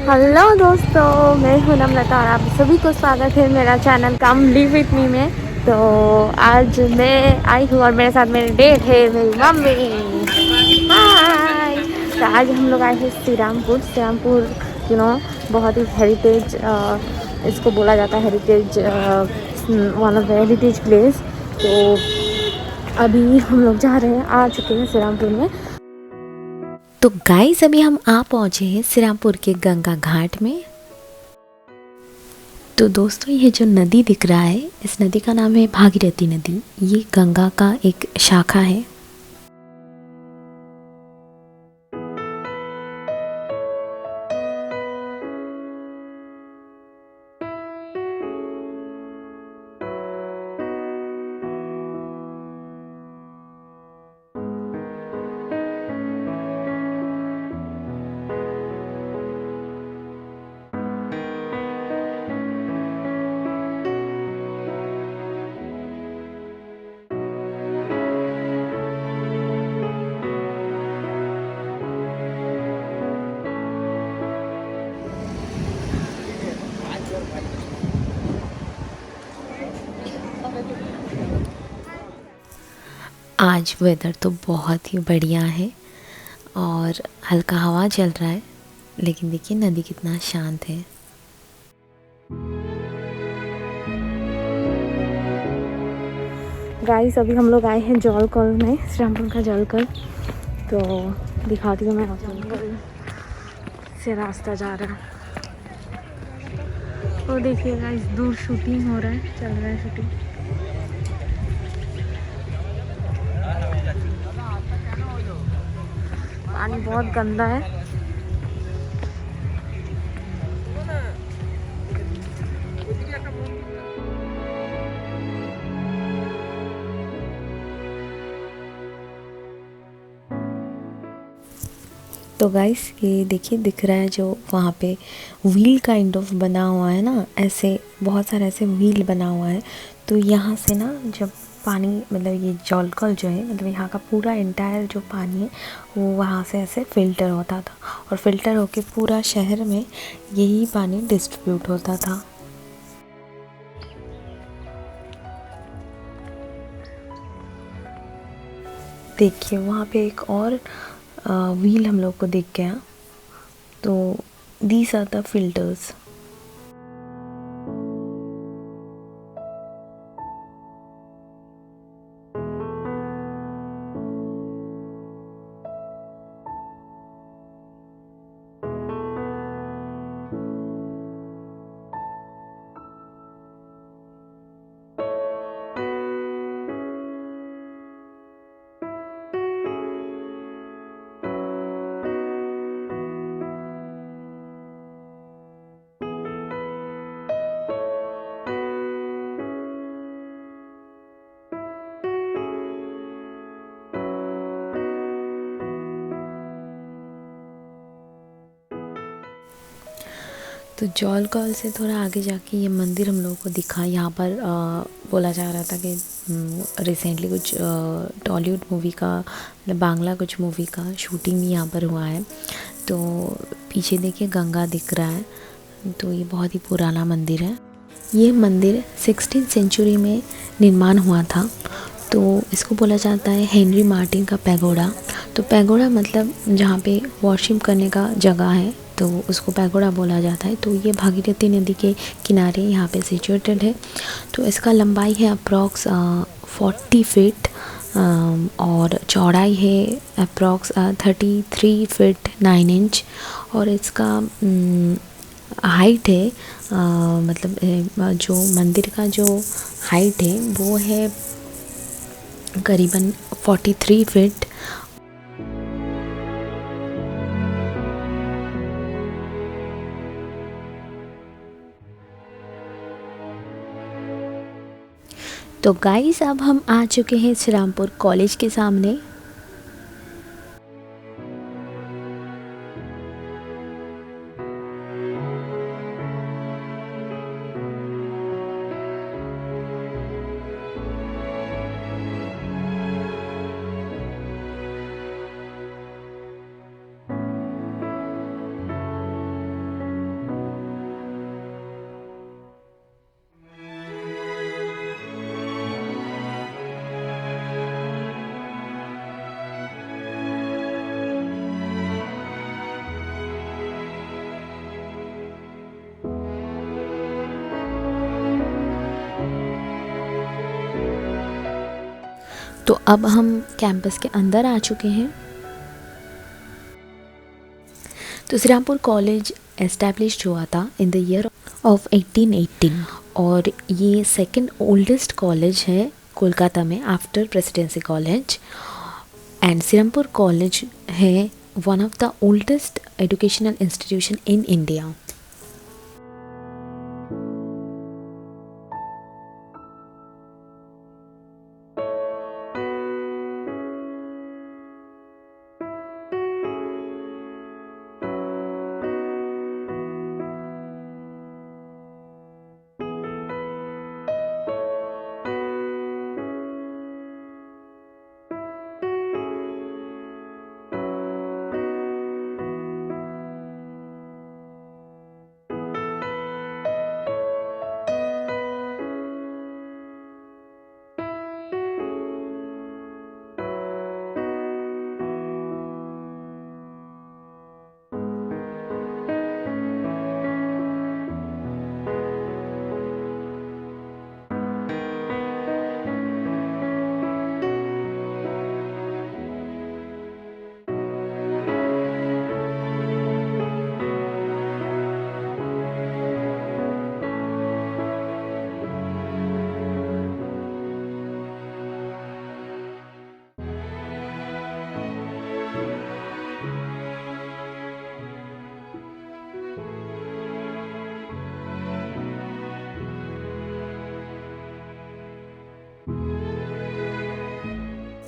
Hello दोस्तों, मैं हूं नम्रता और आप सभी को स्वागत है मेरा channel come live with me में। तो आज मैं आई हूँ और मेरे साथ मेरी डेट है मेरी मम्मी। हाय। तो आज हम लोग आए हैं श्रीरामपुर बहुत ही हेरिटेज, इसको बोला जाता है heritage, one of the heritage place. तो अभी हम लोग जा रहे हैं, आ चुके हैं श्रीरामपुर में। तो गाइस अभी हम आ पहुँचे हैं श्रीरामपुर के गंगा घाट में। तो दोस्तों ये जो नदी दिख रहा है, इस नदी का नाम है भागीरथी नदी। ये गंगा का एक शाखा है। आज वेदर तो बहुत ही बढ़िया है और हल्का हवा चल रहा है, लेकिन देखिए नदी कितना शांत है। गाइस अभी हम लोग आए हैं जौलकल में, श्रीरामपुर का जौलकल। तो दिखाती हूँ मैं, जौलकल से रास्ता जा रहा है। तो देखिए गाइस, दूर शूटिंग हो रहा है, चल रहा है शूटिंग। पानी बहुत गंदा है। तो गाइस ये देखिए, दिख रहा है जो वहाँ पे व्हील काइंड ऑफ बना हुआ है ना, ऐसे बहुत सारे ऐसे व्हील बना हुआ है। तो यहाँ से ना जब पानी, मतलब ये जौलकल जो है, मतलब यहाँ का पूरा एंटायर जो पानी है वो वहाँ से ऐसे फ़िल्टर होता था और फ़िल्टर होके पूरा शहर में यही पानी डिस्ट्रीब्यूट होता था। देखिए वहाँ पे एक और व्हील हम लोग को दिख गया। तो दीज आर द फिल्टर्स। तो जौलकल से थोड़ा आगे जाके ये मंदिर हम लोगों को दिखा। यहाँ पर बोला जा रहा था कि रिसेंटली कुछ टॉलीवुड मूवी का, मतलब बांग्ला कुछ मूवी का शूटिंग भी यहाँ पर हुआ है। तो पीछे देखिए गंगा दिख रहा है। तो ये बहुत ही पुराना मंदिर है। ये मंदिर 16th सेंचुरी में निर्माण हुआ था। तो इसको बोला जाता है हेनरी मार्टिन का पैगोडा। तो पैगोडा मतलब जहाँ पे वॉशिंग करने का जगह है, तो उसको पैगोडा बोला जाता है। तो ये भागीरथी नदी के किनारे यहाँ पे सिचुएटेड है। तो इसका लंबाई है अप्रॉक्स 40 फीट और चौड़ाई है अप्रॉक्स 33 फीट 9 इंच। और इसका हाइट है, मतलब जो मंदिर का जो हाइट है वो है करीबन 43 फीट। तो गाइस अब हम आ चुके हैं श्रीरामपुर कॉलेज के सामने। तो अब हम कैंपस के अंदर आ चुके हैं। तो श्रीरामपुर कॉलेज एस्टैब्लिश हुआ था इन द ईयर ऑफ 1818 और ये सेकंड ओल्डेस्ट कॉलेज है कोलकाता में after Presidency College. And Serampore college है one of the oldest educational institution in India.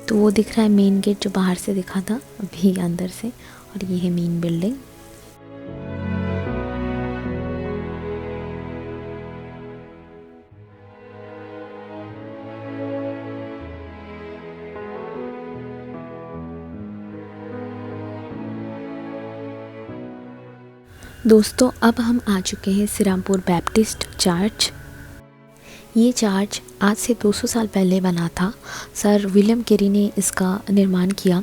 तो वो दिख रहा है मेन गेट जो बाहर से दिखा था अभी अंदर से, और ये है मेन बिल्डिंग। दोस्तों अब हम आ चुके हैं श्रीरामपुर बैप्टिस्ट चर्च। ये चर्च आज से 200 साल पहले बना था। सर विलियम कैरी ने इसका निर्माण किया।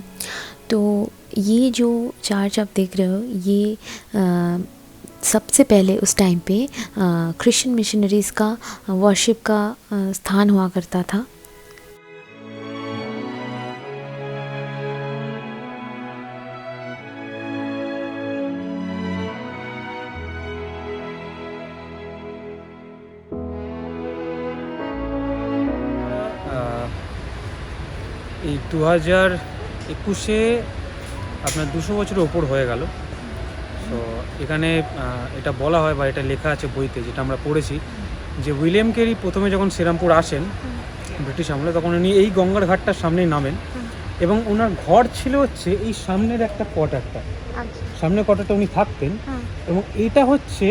तो ये जो चर्च आप देख रहे हो ये सबसे पहले उस टाइम पे क्रिश्चियन मिशनरीज़ का वर्शिप का स्थान हुआ करता था। এই 2021-এ আপনার 200 বছরের ওপর হয়ে গেল। তো এখানে এটা বলা হয় বা এটা লেখা আছে বইতে, যেটা আমরা পড়েছি, যে উইলিয়াম ক্যারি প্রথমে যখন শ্রীরামপুর আসেন ব্রিটিশ আমলে, তখন উনি এই গঙ্গার ঘাটটার সামনেই নামেন এবং ওনার ঘর ছিল হচ্ছে এই সামনের একটা কোয়ার্টারটা, সামনের কোয়ার্টারটা উনি থাকতেন। এবং এইটা হচ্ছে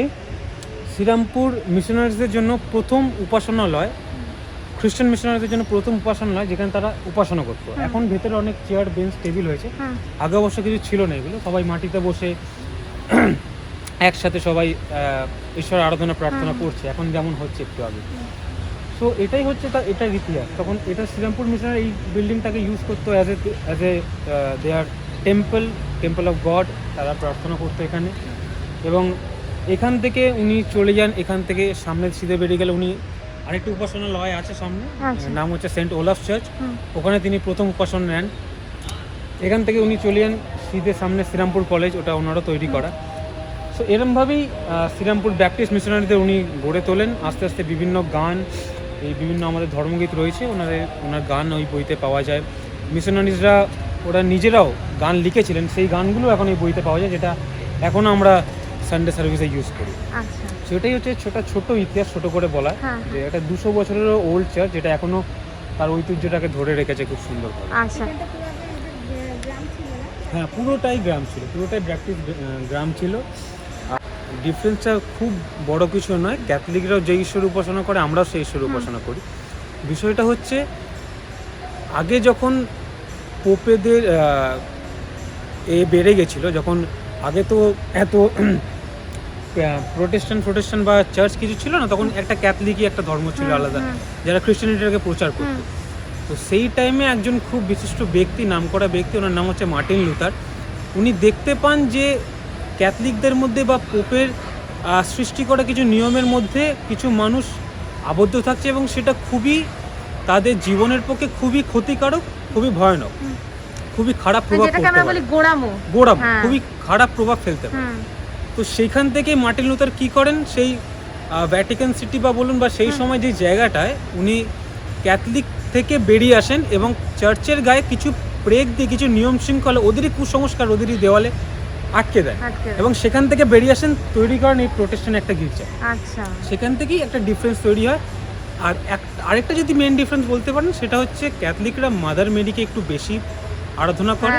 শ্রীরামপুর মিশনারিজদের জন্য প্রথম উপাসনালয়, খ্রিস্টান মিশনারিদের জন্য প্রথম উপাসনালয় যেখানে তারা উপাসনা করতো। এখন ভেতরে অনেক চেয়ার বেঞ্চ টেবিল হয়েছে, আগে অবশ্য কিছু ছিল না এগুলো। সবাই মাটিতে বসে একসাথে সবাই ঈশ্বর আরাধনা প্রার্থনা করছে, এখন যেমন হচ্ছে একটু আগে। সো এটাই হচ্ছে এটার ইতিহাস। তখন এটা শ্রীরামপুর মিশনারি এই বিল্ডিংটাকে ইউজ করতো as a their temple of God, তারা প্রার্থনা করতো এখানে। এবং এখান থেকে উনি চলে যান, এখান থেকে সামনে সিধে বেরিয়ে গেলে উনি আরেকটি উপাসনালয় আছে সামনে, নাম হচ্ছে সেন্ট ওলাফ চার্চ, ওখানে তিনি প্রথম উপাসনা নেন। এখান থেকে উনি চলে যান সিধে সামনে শ্রীরামপুর কলেজ, ওটা ওনারা তৈরি করা। সো এরমভাবেই শ্রীরামপুর ব্যাপটিস্ট মিশনারিদের উনি গড়ে তোলেন। আস্তে আস্তে বিভিন্ন গান, এই বিভিন্ন আমাদের ধর্মগীত রয়েছে, ওনার গান ওই বইতে পাওয়া যায়। মিশনারিজরা ওরা নিজেরাও গান লিখেছিলেন, সেই গানগুলো এখন এই বইতে পাওয়া যায়, যেটা এখনও আমরা সানডে সার্ভিসে ইউজ করি। সেটাই হচ্ছে ছোট ইতিহাস, ছোট করে বলা, যে একটা 200 বছরেরও ওল্ড চার্চ, যেটা এখনো তার ঐতিহ্যটাকে ধরে রেখেছে খুব সুন্দর। আচ্ছা, হ্যাঁ, পুরোটাই গ্রাম ছিল, পুরোটাই ব্যাপটিস্ট গ্রাম ছিল। ডিফারেন্সটা খুব বড় কিছু নয়, ক্যাথলিকরাও যে ঈশ্বর উপাসনা করে আমরাও সেই ঈশ্বর উপাসনা করি। বিষয়টা হচ্ছে আগে যখন পোপেদের বেড়ে গেছিলো, যখন আগে তো এত প্রোটেস্ট্যান্ট বা চার্চ কিছু ছিল না, তখন একটা ক্যাথলিকই একটা ধর্ম ছিল আলাদা, যারা খ্রিস্টানিটিটাকে প্রচার করতো। তো সেই টাইমে একজন খুব বিশিষ্ট ব্যক্তি, নামকরা ব্যক্তি, ওনার নাম হচ্ছে মার্টিন লুথার। উনি দেখতে পান যে ক্যাথলিকদের মধ্যে বা পোপের সৃষ্টি করা কিছু নিয়মের মধ্যে কিছু মানুষ আবদ্ধ থাকছে এবং সেটা খুবই তাদের জীবনের পক্ষে খুবই ক্ষতিকারক, খুবই ভয়ানক, খুবই খারাপ প্রভাব যেটাকে পড়তে আমরা পারে। বলি গোড়ামো। গোড়াম হ্যাঁ। খুবই খারাপ প্রভাব ফেলতে পারে। তো সেইখান থেকে মার্টিন লুথার কী করেন, সেই ভ্যাটিকান সিটি বা বলুন বা সেই সময় যে জায়গাটায় উনি ক্যাথলিক থেকে বেরিয়ে আসেন এবং চার্চের গায়ে কিছু প্রেগ দিয়ে কিছু নিয়ম শৃঙ্খলা, ওদেরই কুসংস্কার ওদেরই দেওয়ালে আটকে দেয় এবং সেখান থেকে বেরিয়ে আসেন, তৈরি করেন এই প্রোটেস্ট্যান্ট একটা গির্জা। আচ্ছা, সেখান থেকেই একটা ডিফারেন্স তৈরি হয়। আর আরেকটা যদি মেন ডিফারেন্স বলতে পারেন, সেটা হচ্ছে ক্যাথলিকরা মাদার মেরিকে একটু বেশি আরাধনা করে,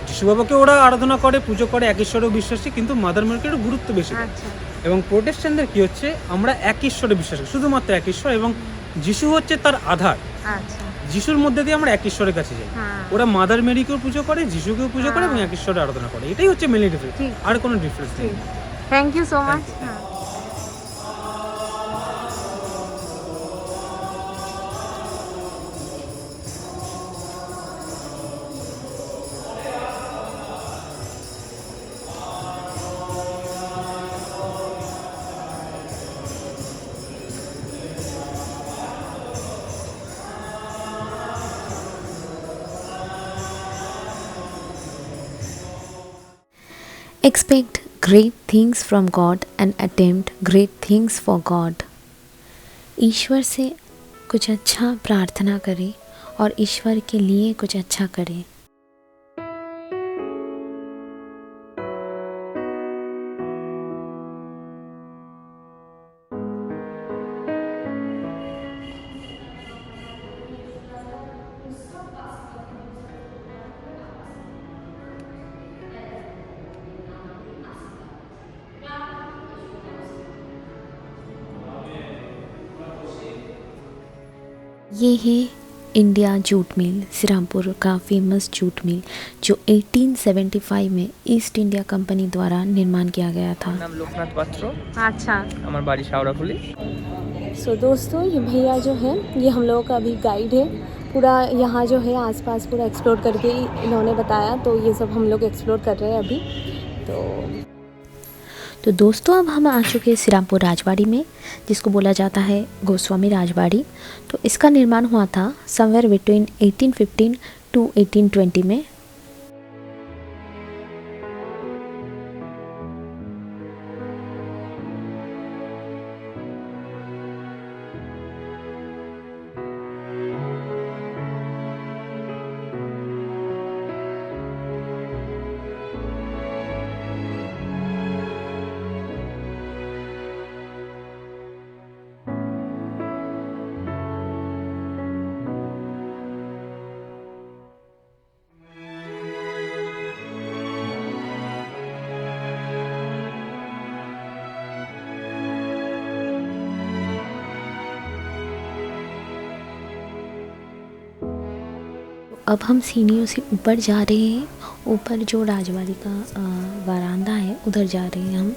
যিশু বাবাকে ওরা আরাধনা করে, পুজো করে, এক ঈশ্বরেও বিশ্বাসী, কিন্তু মাদার মেরিকে একটু গুরুত্ব বেশি দেয়। এবং প্রোটেস্ট্যান্টদের কি হচ্ছে, আমরা এক ঈশ্বরে বিশ্বাস করি, শুধুমাত্র এক ঈশ্বর, এবং যিশু হচ্ছে তার আধার। যিশুর মধ্যে দিয়ে আমরা এক ঈশ্বরের কাছে যাই। ওরা মাদার মেরিকেও পুজো করে, যিশুকেও পুজো করে এবং এক ঈশ্বরের আরাধনা করে। এটাই হচ্ছে মেনলি ডিফারেন্স, আর কোনো ডিফারেন্স নেই। Thank you so much. Expect great things from God and attempt great things for God. ईश्वर से कुछ अच्छा प्रार्थना करें और ईश्वर के लिए कुछ अच्छा करें। ये है इंडिया जूट मिल, श्रीरामपुर का फेमस जूट मिल, जो 1875 में ईस्ट इंडिया कंपनी द्वारा निर्माण किया गया था। नाम लोकनाथ पात्र। अच्छा, हमार बाड़ी शावराफुली। सो दोस्तों, ये भैया जो है ये हम लोगों का अभी गाइड है। पूरा यहाँ जो है आसपास पूरा एक्सप्लोर करके इन्होंने बताया, तो ये सब हम लोग एक्सप्लोर कर रहे हैं अभी। तो दोस्तों, अब हम आ चुके हैं श्रीरामपुर राजवाड़ी में, जिसको बोला जाता है गोस्वामी राजवाड़ी। तो इसका निर्माण हुआ था समवेयर बिटवीन 1815 टू 1820 में। अब हम सीढ़ियों से ऊपर जा रहे हैं। ऊपर जो राजवाड़ी का वरांदा है, उधर जा रहे हैं हम।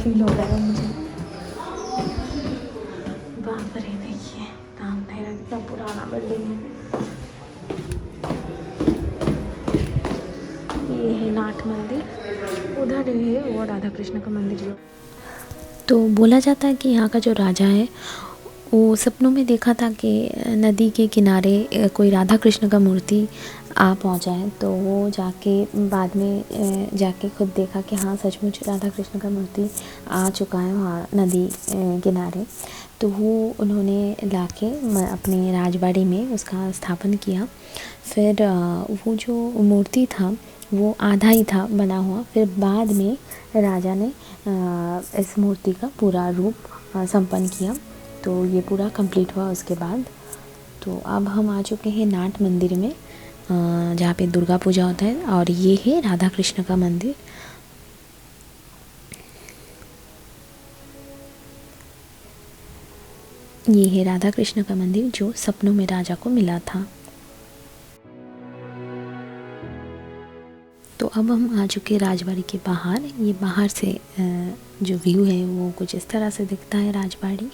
फील हो रहा है मुझे। बाप रे, देखिए सामने इतना पुराना बिल्डिंग है। ये है नाट मंदिर, उधर है वो राधा कृष्ण का मंदिर। जो तो बोला जाता है कि यहाँ का जो राजा है, वो सपनों में देखा था कि नदी के किनारे कोई राधा कृष्ण का मूर्ति आ पहुँचा है। तो वो जाके बाद में जाके खुद देखा कि हाँ, सचमुच राधा कृष्ण का मूर्ति आ चुका है वहाँ नदी किनारे। तो वो उन्होंने लाके अपनी राजबाड़ी में उसका स्थापन किया। फिर वो जो मूर्ति था वो आधा ही था बना हुआ, फिर बाद में राजा ने इस मूर्ति का पूरा रूप संपन्न किया। तो ये पूरा कंप्लीट हुआ उसके बाद। तो अब हम आ चुके हैं नाट मंदिर में, जहाँ पे दुर्गा पूजा होता है, और ये है राधा कृष्ण का मंदिर। ये है राधा कृष्ण का मंदिर जो सपनों में राजा को मिला था। तो अब हम आ चुके राजबाड़ी के बाहर। ये बाहर से जो व्यू है वो कुछ इस तरह से दिखता है राजबाड़ी।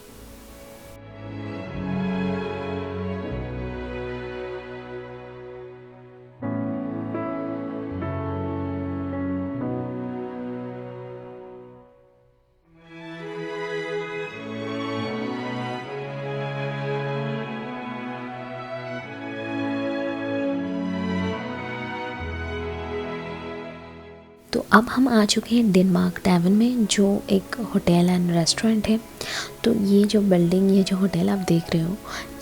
तो अब हम आ चुके हैं डेनमार्क टैवन में, जो एक होटल एंड रेस्टोरेंट है। तो ये जो बिल्डिंग, ये जो होटल आप देख रहे हो,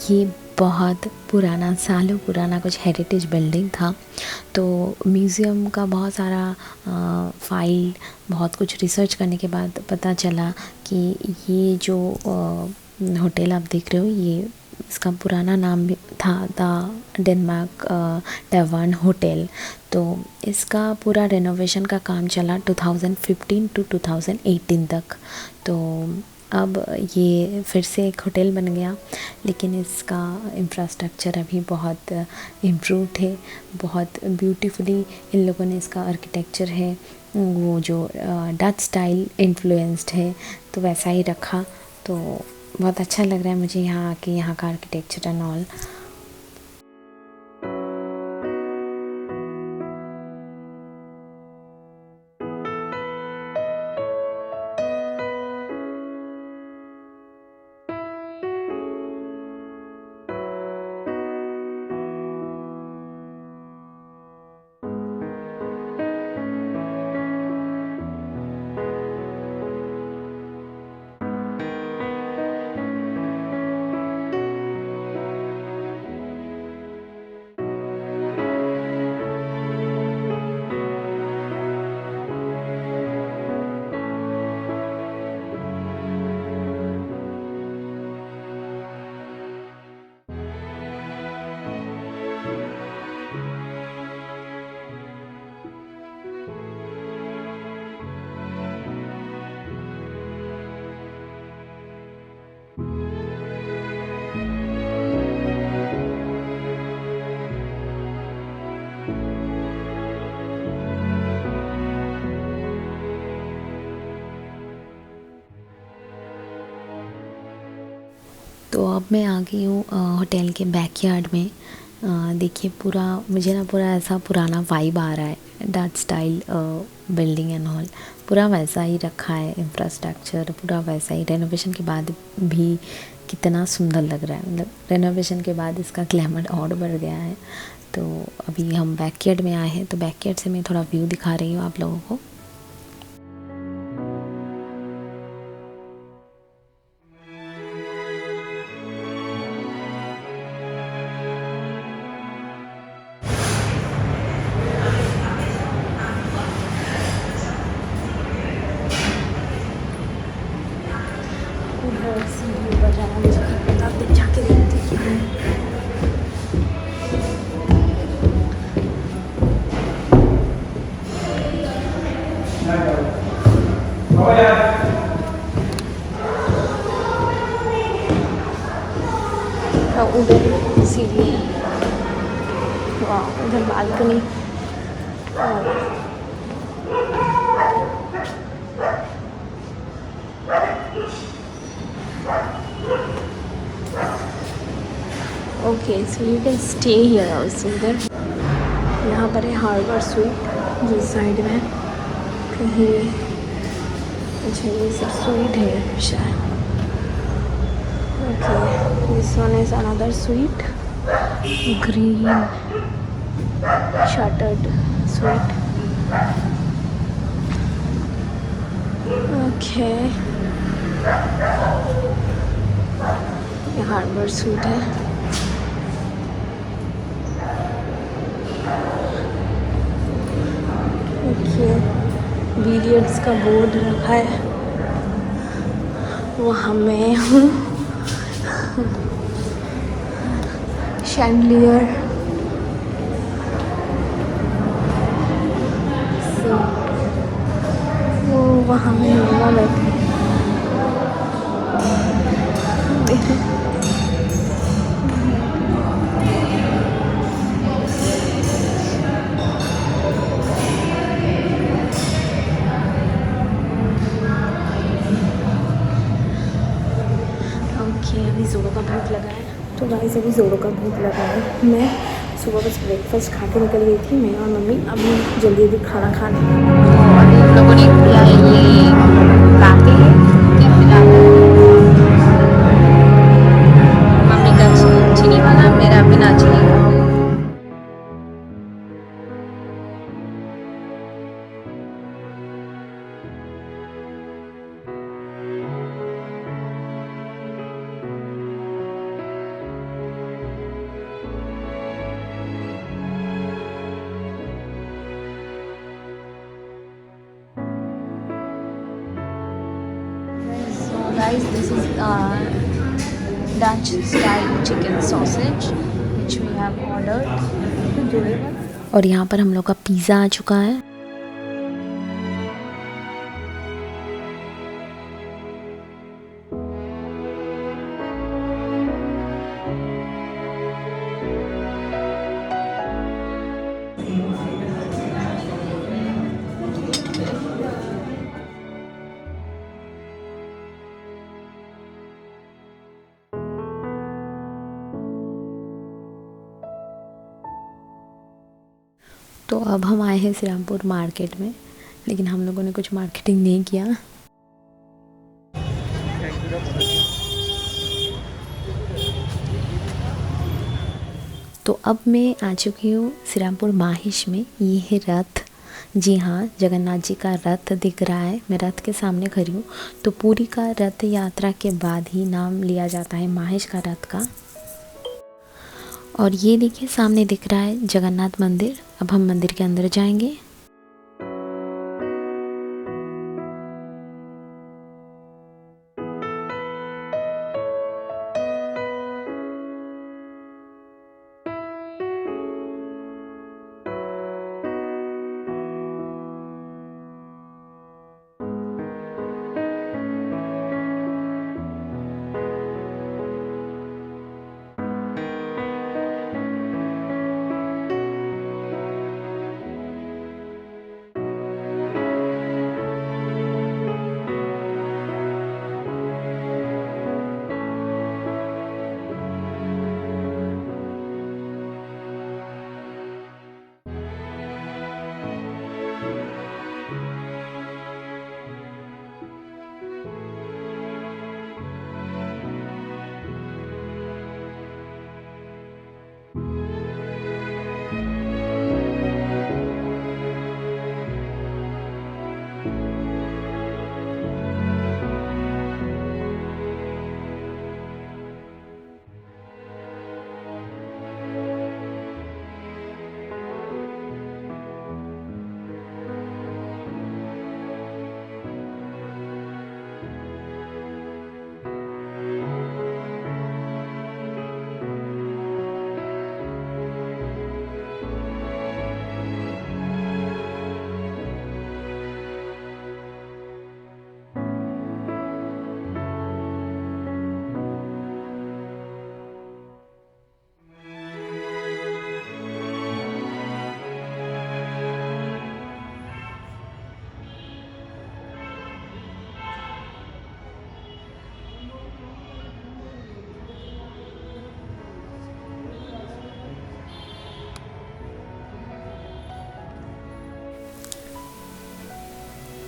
ये बहुत पुराना, सालों पुराना कुछ हेरिटेज बिल्डिंग था। तो म्यूज़ियम का बहुत सारा फाइल, बहुत कुछ रिसर्च करने के बाद पता चला कि ये जो होटल आप देख रहे हो, ये इसका पुराना नाम भी था द डेनमार्क टैवन होटल। तो इसका पूरा रेनोवेशन का काम चला 2015 टू 2018 तक। तो अब ये फिर से एक होटल बन गया, लेकिन इसका इंफ्रास्ट्रक्चर अभी बहुत इम्प्रूव्ड है। बहुत ब्यूटीफुली इन लोगों ने इसका आर्किटेक्चर है वो जो डच स्टाइल इन्फ्लुएंस्ड है, तो वैसा ही रखा। तो बहुत अच्छा लग रहा है मुझे यहाँ आके, यहाँ का आर्किटेक्चर एंड ऑल। तो अब मैं आ गई हूँ होटल के बैकयार्ड में। देखिए पूरा, मुझे ना पूरा ऐसा पुराना वाइब आ रहा है, Dutch style building and all, पूरा वैसा ही रखा है। इंफ्रास्ट्रक्चर पूरा वैसा ही, रेनोवेशन के बाद भी कितना सुंदर लग रहा है। मतलब रेनोवेशन के बाद इसका ग्लैमर और बढ़ गया है। तो अभी हम बैकयार्ड में आए हैं, तो बैकयार्ड से मैं थोड़ा व्यू दिखा रही हूँ आप लोगों को। उधर सीढ़ी है, वाह, उधर balcony. Okay, so you can stay here also. उधर यहाँ पर है हार्बर स्वीट, जो साइड में कहीं, अच्छा ये सब स्वीट है शायद। Okay, this one is another suite, green shuttered suite. Okay. ये हार्बर स्वीट है। देखिए बिलियर्ड्स का बोर्ड रखा है, वहाँ मैं हूँ। शैंडलियर, वो वहाँ में मम्मा बैठी। ओके, अभी जोड़ों का भूख लगा है। तो गाइस अभी जोड़ों का भूख लगा है। मैं सुबह बस ब्रेकफास्ट खा के निकल गई थी, मैं और मम्मी। अभी जल्दी जल्दी खाना खा लें। अभी हम लोगों ने किया है ये लाते मम्मी का चीनी वाला, मेरा बिना चीनी का। Guys, this is Dutch style chicken sausage which we have ordered. और यहाँ पर हम लोग का पिज़्ज़ा आ चुका है। तो अब हम आए हैं श्रीरामपुर मार्केट में, लेकिन हम लोगों ने कुछ मार्केटिंग नहीं किया। तो अब मैं आ चुकी हूँ श्रीरामपुर माहिश में। ये है रथ, जी हाँ, जगन्नाथ जी का रथ दिख रहा है। मैं रथ के सामने खड़ी हूँ। तो पूरी का रथ यात्रा के बाद ही नाम लिया जाता है माहिश का रथ का। और ये देखिए सामने दिख रहा है जगन्नाथ मंदिर। अब हम मंदिर के अंदर जाएंगे।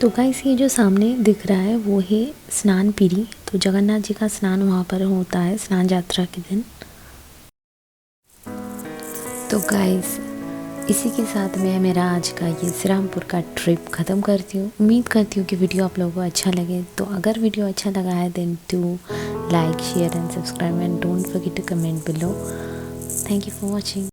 तो गाइस ये जो सामने दिख रहा है वो है स्नान पीढ़ी। तो जगन्नाथ जी का स्नान वहाँ पर होता है स्नान यात्रा के दिन। तो गाइस इसी के साथ मैं मेरा आज का ये श्रीरामपुर का ट्रिप ख़त्म करती हूँ। उम्मीद करती हूँ कि वीडियो आप लोगों को अच्छा लगे। तो अगर वीडियो अच्छा लगा है then to like, share and subscribe, and don't forget to comment below. Thank you for watching.